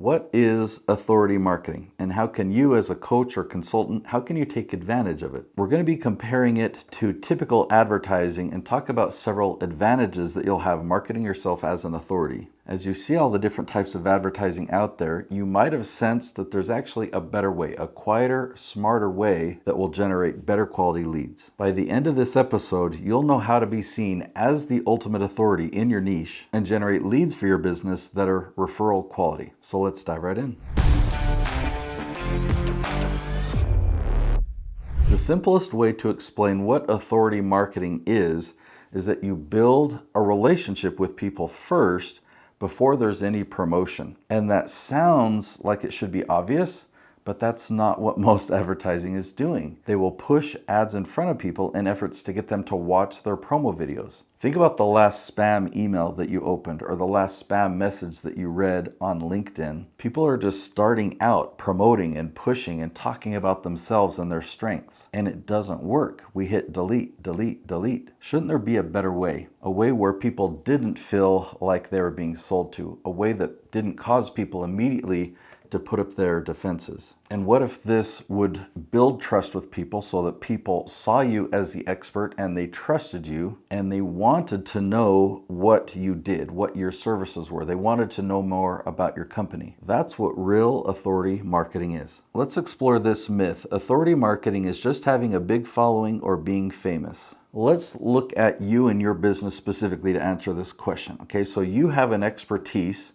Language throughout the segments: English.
What is authority marketing, and how can you as a coach or consultant, how can you take advantage of it? We're going to be comparing it to typical advertising and talk about several advantages that you'll have marketing yourself as an authority. As you see all the different types of advertising out there, you might have sensed that there's actually a better way, a quieter, smarter way that will generate better quality leads. By the end of this episode, you'll know how to be seen as the ultimate authority in your niche and generate leads for your business that are referral quality. So let's dive right in. The simplest way to explain what authority marketing is that you build a relationship with people first before there's any promotion. And that sounds like it should be obvious, but that's not what most advertising is doing. They will push ads in front of people in efforts to get them to watch their promo videos. Think about the last spam email that you opened or the last spam message that you read on LinkedIn. People are just starting out promoting and pushing and talking about themselves and their strengths. And it doesn't work. We hit delete, delete, delete. Shouldn't there be a better way? A way where people didn't feel like they were being sold to. A way that didn't cause people immediately to put up their defenses. And what if this would build trust with people so that people saw you as the expert and they trusted you and they wanted to know what you did, what your services were. They wanted to know more about your company. That's what real authority marketing is. Let's explore this myth. Authority marketing is just having a big following or being famous. Let's look at you and your business specifically to answer this question. Okay, so you have an expertise.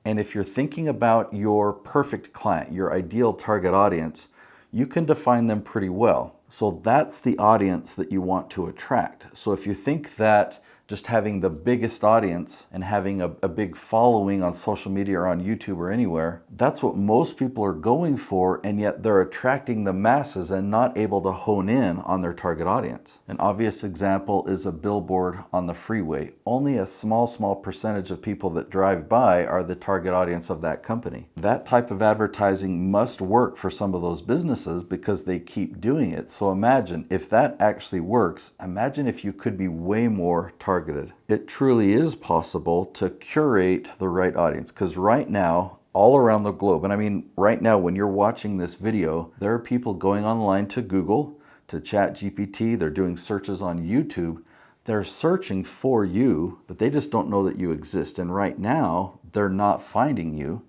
And if you're thinking about your perfect client, your ideal target audience, you can define them pretty well. So that's the audience that you want to attract. So if you think that just having the biggest audience and having a big following on social media or on YouTube or anywhere, that's what most people are going for, and yet they're attracting the masses and not able to hone in on their target audience. An obvious example is a billboard on the freeway. Only a small percentage of people that drive by are the target audience of that company. That type of advertising must work for some of those businesses because they keep doing it. So imagine if that actually works, imagine if you could be way more targeted. It truly is possible to curate the right audience, because right now, all around the globe, and I mean right now when you're watching this video, there are people going online to Google, to ChatGPT, they're doing searches on YouTube, they're searching for you, but they just don't know that you exist. And right now, they're not finding you.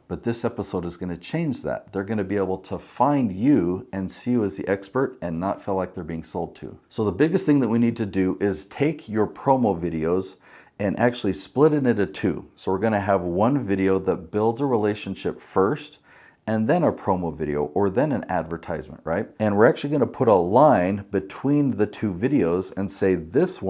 But this episode is going to change that. They're going to be able to find you and see you as the expert and not feel like they're being sold to. So the biggest thing that we need to do is take your promo videos and actually split it into two. So we're going to have one video that builds a relationship first, and then a promo video, or then an advertisement, right? And we're actually going to put a line between the two videos and say this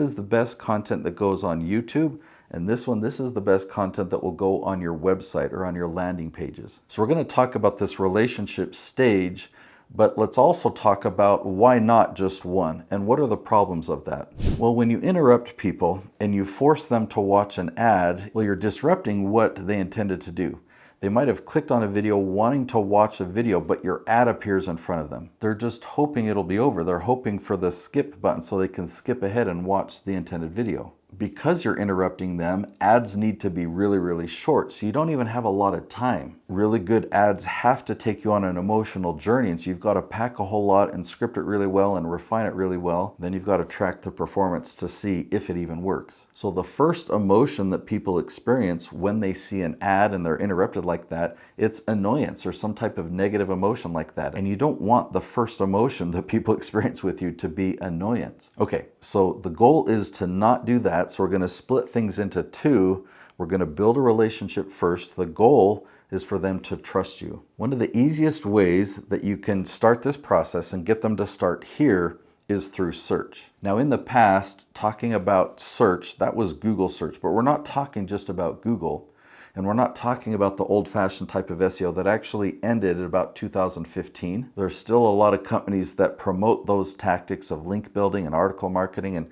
is the best content that goes on YouTube. And this is the best content that will go on your website or on your landing pages. So we're going to talk about this relationship stage, but let's also talk about why not just one and what are the problems of that. Well, when you interrupt people and you force them to watch an ad, well, you're disrupting what they intended to do. They might have clicked on a video wanting to watch a video, but your ad appears in front of them. They're just hoping it'll be over. They're hoping for the skip button so they can skip ahead and watch the intended video. Because you're interrupting them, ads need to be really short, so you don't even have a lot of time. Really good ads have to take you on an emotional journey, and so you've got to pack a whole lot and script it really well and refine it really well. Then you've got to track the performance to see if it even works. So the first emotion that people experience when they see an ad and they're interrupted like that, it's annoyance or some type of negative emotion like that. And you don't want the first emotion that people experience with you to be annoyance. Okay, so the goal is to not do that. So we're going to split things into two. We're going to build a relationship first. The goal is for them to trust you. One of the easiest ways that you can start this process and get them to start here is through search. Now, in the past, talking about search, that was Google search, but we're not talking just about Google. And we're not talking about the old-fashioned type of SEO that actually ended at about 2015. There's still a lot of companies that promote those tactics of link building and article marketing, and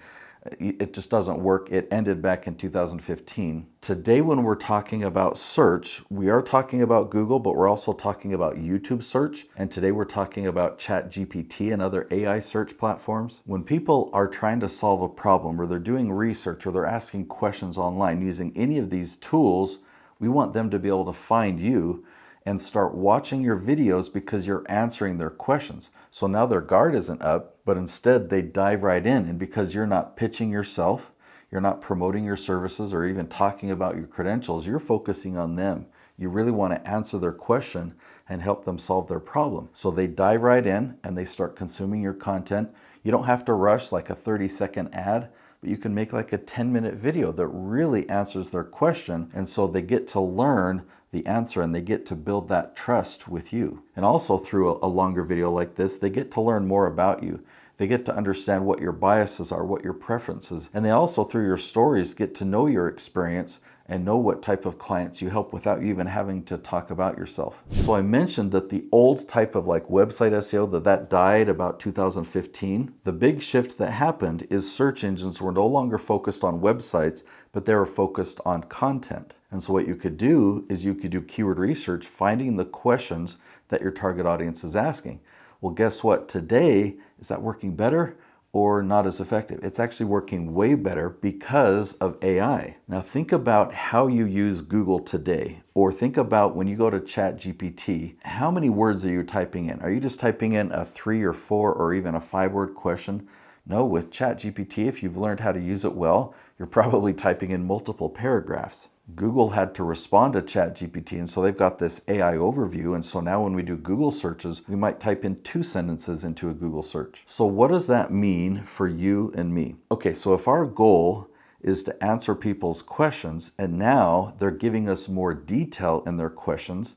it just doesn't work. It ended back in 2015. Today, when we're talking about search, we are talking about Google, but we're also talking about YouTube search. And today we're talking about ChatGPT and other AI search platforms. When people are trying to solve a problem, or they're doing research, or they're asking questions online using any of these tools, We want them to be able to find you and start watching your videos because you're answering their questions. So now their guard isn't up, but instead they dive right in. And because you're not pitching yourself, you're not promoting your services or even talking about your credentials, you're focusing on them. You really want to answer their question and help them solve their problem. So they dive right in and they start consuming your content. You don't have to rush like a 30-second ad, but you can make like a 10-minute video that really answers their question. And so they get to learn the answer and they get to build that trust with you. And also through a longer video like this, they get to learn more about you. They get to understand what your biases are, what your preferences, and they also through your stories get to know your experience and know what type of clients you help without you even having to talk about yourself. So I mentioned that the old type of like website SEO, that died about 2015. The big shift that happened is search engines were no longer focused on websites, but they were focused on content. And so what you could do is you could do keyword research, finding the questions that your target audience is asking. Well, guess what? Today, is that working better or not as effective? It's actually working way better because of AI. Now think about how you use Google today, or think about when you go to ChatGPT, how many words are you typing in? Are you just typing in a 3 or 4 or even a 5-word question? No, with ChatGPT, if you've learned how to use it well, you're probably typing in multiple paragraphs. Google had to respond to ChatGPT, and so they've got this AI overview, and so now when we do Google searches, we might type in 2 sentences into a Google search. So what does that mean for you and me? Okay, so if our goal is to answer people's questions, and now they're giving us more detail in their questions,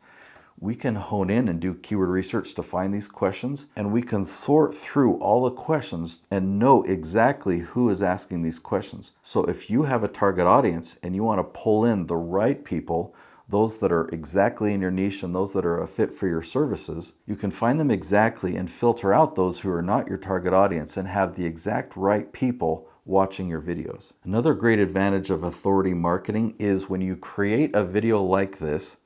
we can hone in and do keyword research to find these questions, and we can sort through all the questions and know exactly who is asking these questions. So if you have a target audience and you want to pull in the right people, those that are exactly in your niche and those that are a fit for your services, you can find them exactly and filter out those who are not your target audience and have the exact right people watching your videos. Another great advantage of authority marketing is when you create a video like this,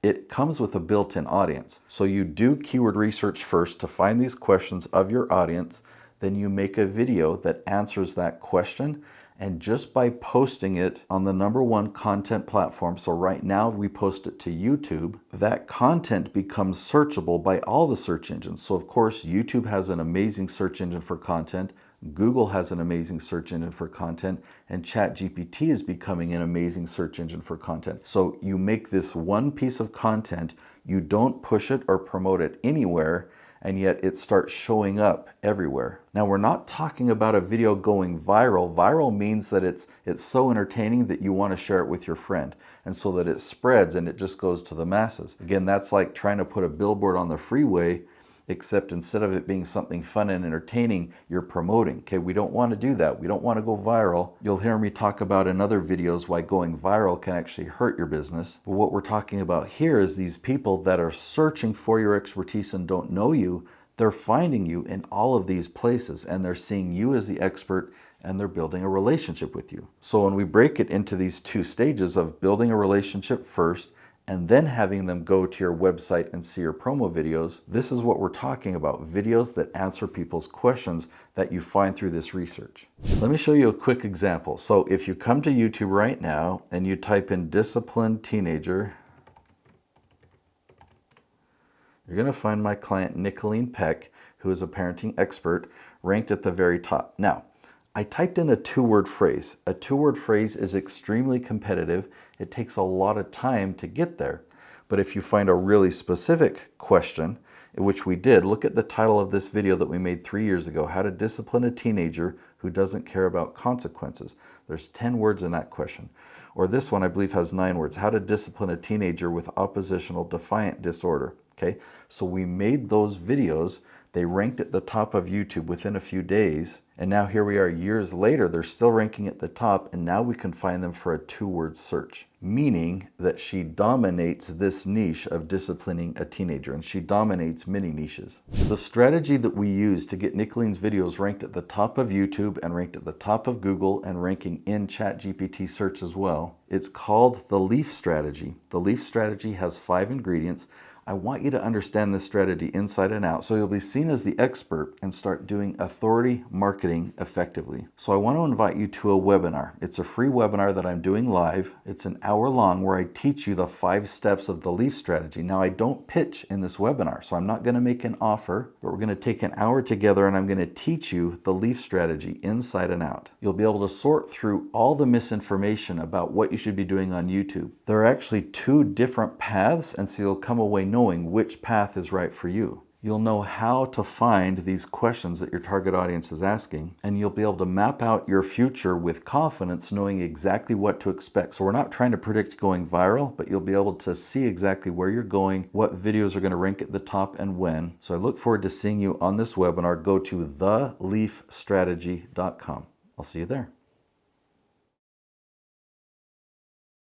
it comes with a built-in audience. So you do keyword research first to find these questions of your audience, then you make a video that answers that question, and just by posting it on the #1 content platform, so right now we post it to YouTube, that content becomes searchable by all the search engines. So of course, YouTube has an amazing search engine for content, Google has an amazing search engine for content, and ChatGPT is becoming an amazing search engine for content. So you make this one piece of content, you don't push it or promote it anywhere, and yet it starts showing up everywhere. Now we're not talking about a video going viral. Viral means that it's so entertaining that you want to share it with your friend, and so that it spreads and it just goes to the masses. Again, that's like trying to put a billboard on the freeway, except instead of it being something fun and entertaining, you're promoting. Okay, we don't want to do that. We don't want to go viral. You'll hear me talk about in other videos why going viral can actually hurt your business. But what we're talking about here is these people that are searching for your expertise and don't know you. They're finding you in all of these places, and they're seeing you as the expert, and they're building a relationship with you. So when we break it into these 2 stages of building a relationship first, and then having them go to your website and see your promo videos, this is what we're talking about, videos that answer people's questions that you find through this research. Let me show you a quick example. So if you come to YouTube right now and you type in disciplined teenager, you're going to find my client Nicolene Peck, who is a parenting expert, ranked at the very top. Now, I typed in a 2-word phrase. A 2-word phrase is extremely competitive. It takes a lot of time to get there. But if you find a really specific question, which we did, look at the title of this video that we made 3 years ago, How to Discipline a Teenager Who Doesn't Care About Consequences. There's 10 words in that question. Or this one, I believe, has 9 words, How to Discipline a Teenager with Oppositional Defiant Disorder. Okay, so we made those videos. They ranked at the top of YouTube within a few days, and now here we are years later, they're still ranking at the top, and now we can find them for a 2-word search, meaning that she dominates this niche of disciplining a teenager, and she dominates many niches. The strategy that we use to get Nicolene's videos ranked at the top of YouTube and ranked at the top of Google and ranking in ChatGPT search as well, it's called the LEAF strategy. The LEAF strategy has 5 ingredients. I want you to understand this strategy inside and out so you'll be seen as the expert and start doing authority marketing effectively. So I want to invite you to a webinar. It's a free webinar that I'm doing live. It's an hour long where I teach you the 5 steps of the leaf strategy. Now I don't pitch in this webinar, so I'm not going to make an offer, but we're going to take an hour together and I'm going to teach you the leaf strategy inside and out. You'll be able to sort through all the misinformation about what you should be doing on YouTube. There are actually 2 different paths, and so you'll come away knowing which path is right for you. You'll know how to find these questions that your target audience is asking, and you'll be able to map out your future with confidence, knowing exactly what to expect. So we're not trying to predict going viral, but you'll be able to see exactly where you're going, what videos are going to rank at the top, and when. So I look forward to seeing you on this webinar. Go to theleafstrategy.com. I'll see you there.